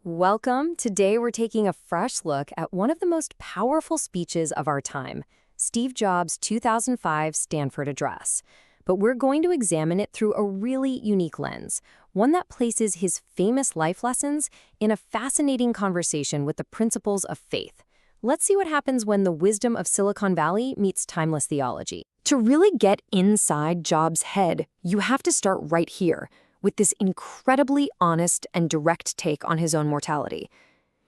Welcome. Today we're taking a fresh look at one of the most powerful speeches of our time, Steve Jobs' 2005 Stanford address. But we're going to examine it through a really unique lens, one that places his famous life lessons in a fascinating conversation with the principles of faith. Let's see what happens when the wisdom of Silicon Valley meets timeless theology. To really get inside Jobs' head, you have to start right here, with this incredibly honest and direct take on his own mortality.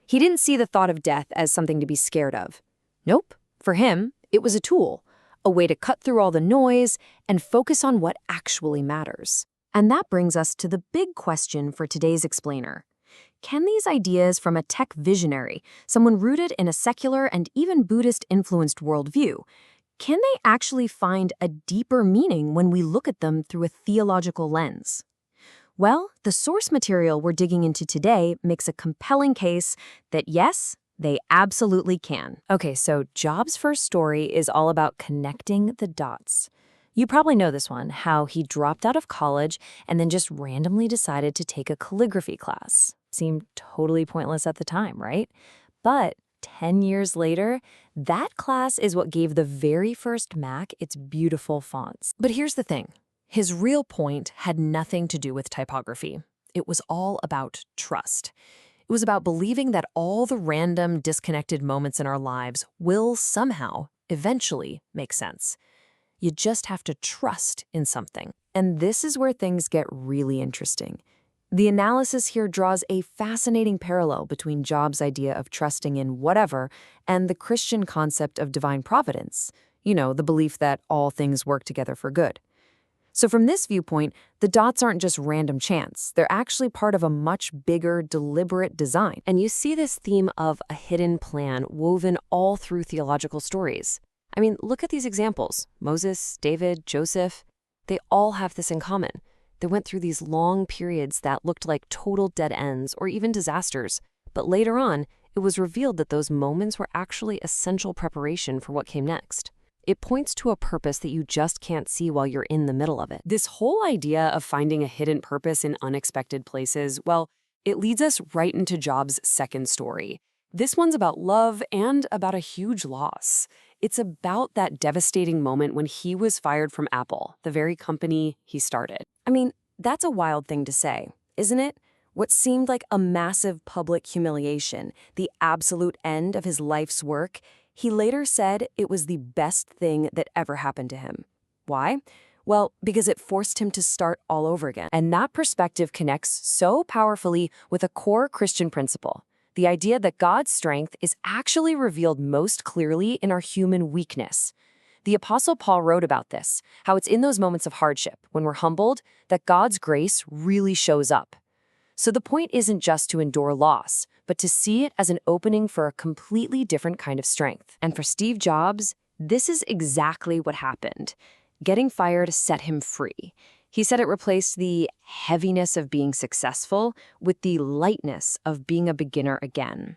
He didn't see the thought of death as something to be scared of. Nope. For him, it was a tool, a way to cut through all the noise and focus on what actually matters. And that brings us to the big question for today's explainer. Can these ideas from a tech visionary, someone rooted in a secular and even Buddhist-influenced worldview, can they actually find a deeper meaning when we look at them through a theological lens? Well, the source material we're digging into today makes a compelling case that yes, they absolutely can. Okay, so Jobs' first story is all about connecting the dots. You probably know this one, how he dropped out of college and then just randomly decided to take a calligraphy class. Seemed totally pointless at the time, right? But 10 years later, that class is what gave the very first Mac its beautiful fonts. But here's the thing. His real point had nothing to do with typography. It was all about trust. It was about believing that all the random, disconnected moments in our lives will somehow, eventually, make sense. You just have to trust in something. And this is where things get really interesting. The analysis here draws a fascinating parallel between Jobs' idea of trusting in whatever and the Christian concept of divine providence. You know, the belief that all things work together for good. So from this viewpoint, the dots aren't just random chance. They're actually part of a much bigger, deliberate design. And you see this theme of a hidden plan woven all through theological stories. I mean, look at these examples. Moses, David, Joseph, they all have this in common. They went through these long periods that looked like total dead ends or even disasters. But later on, it was revealed that those moments were actually essential preparation for what came next. It points to a purpose that you just can't see while you're in the middle of it. This whole idea of finding a hidden purpose in unexpected places, well, it leads us right into Jobs' second story. This one's about love and about a huge loss. It's about that devastating moment when he was fired from Apple, the very company he started. I mean, that's a wild thing to say, isn't it? What seemed like a massive public humiliation, the absolute end of his life's work, he later said it was the best thing that ever happened to him. Why? Well, because it forced him to start all over again. And that perspective connects so powerfully with a core Christian principle, the idea that God's strength is actually revealed most clearly in our human weakness. The Apostle Paul wrote about this, how it's in those moments of hardship, when we're humbled, that God's grace really shows up. So the point isn't just to endure loss, but to see it as an opening for a completely different kind of strength. And for Steve Jobs, this is exactly what happened. Getting fired set him free. He said it replaced the heaviness of being successful with the lightness of being a beginner again.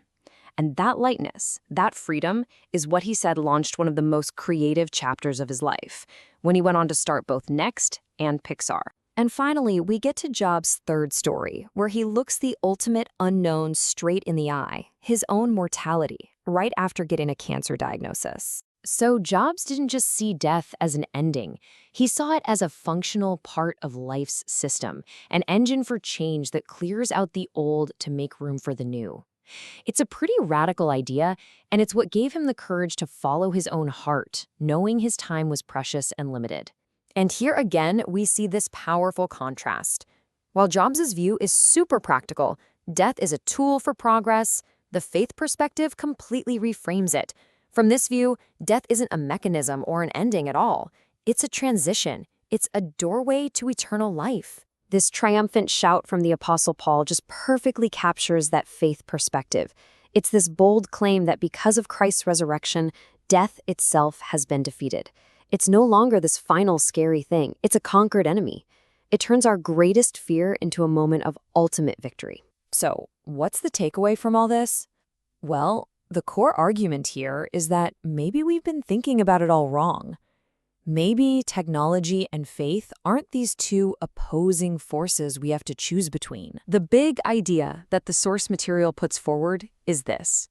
And that lightness, that freedom, is what he said launched one of the most creative chapters of his life, when he went on to start both Next and Pixar. And finally, we get to Jobs' third story, where he looks the ultimate unknown straight in the eye, his own mortality, right after getting a cancer diagnosis. So Jobs didn't just see death as an ending. He saw it as a functional part of life's system, an engine for change that clears out the old to make room for the new. It's a pretty radical idea, and it's what gave him the courage to follow his own heart, knowing his time was precious and limited. And here again, we see this powerful contrast. While Jobs' view is super practical, death is a tool for progress, the faith perspective completely reframes it. From this view, death isn't a mechanism or an ending at all. It's a transition. It's a doorway to eternal life. This triumphant shout from the Apostle Paul just perfectly captures that faith perspective. It's this bold claim that because of Christ's resurrection, death itself has been defeated. It's no longer this final scary thing. It's a conquered enemy. It turns our greatest fear into a moment of ultimate victory. So, what's the takeaway from all this? Well, the core argument here is that maybe we've been thinking about it all wrong. Maybe technology and faith aren't these two opposing forces we have to choose between. The big idea that the source material puts forward is this.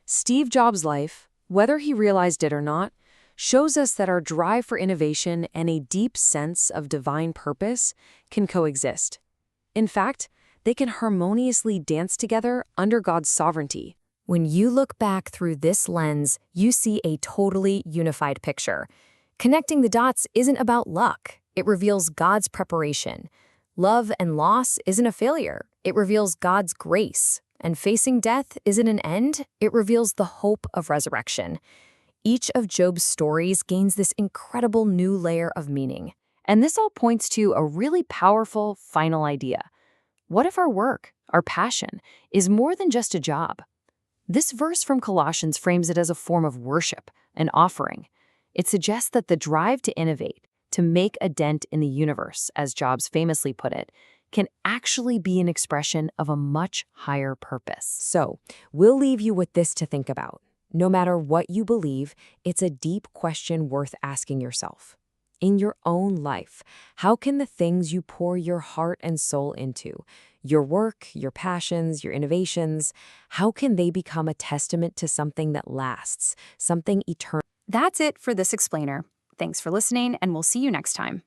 Steve Jobs' life, whether he realized it or not, shows us that our drive for innovation and a deep sense of divine purpose can coexist. In fact, they can harmoniously dance together under God's sovereignty. When you look back through this lens, you see a totally unified picture. Connecting the dots isn't about luck. It reveals God's preparation. Love and loss isn't a failure. It reveals God's grace. And facing death isn't an end. It reveals the hope of resurrection. Each of Job's stories gains this incredible new layer of meaning. And this all points to a really powerful final idea. What if our work, our passion, is more than just a job? This verse from Colossians frames it as a form of worship, an offering. It suggests that the drive to innovate, to make a dent in the universe, as Jobs famously put it, can actually be an expression of a much higher purpose. So, we'll leave you with this to think about. No matter what you believe, it's a deep question worth asking yourself. In your own life, how can the things you pour your heart and soul into, your work, your passions, your innovations, how can they become a testament to something that lasts, something eternal? That's it for this explainer. Thanks for listening, and we'll see you next time.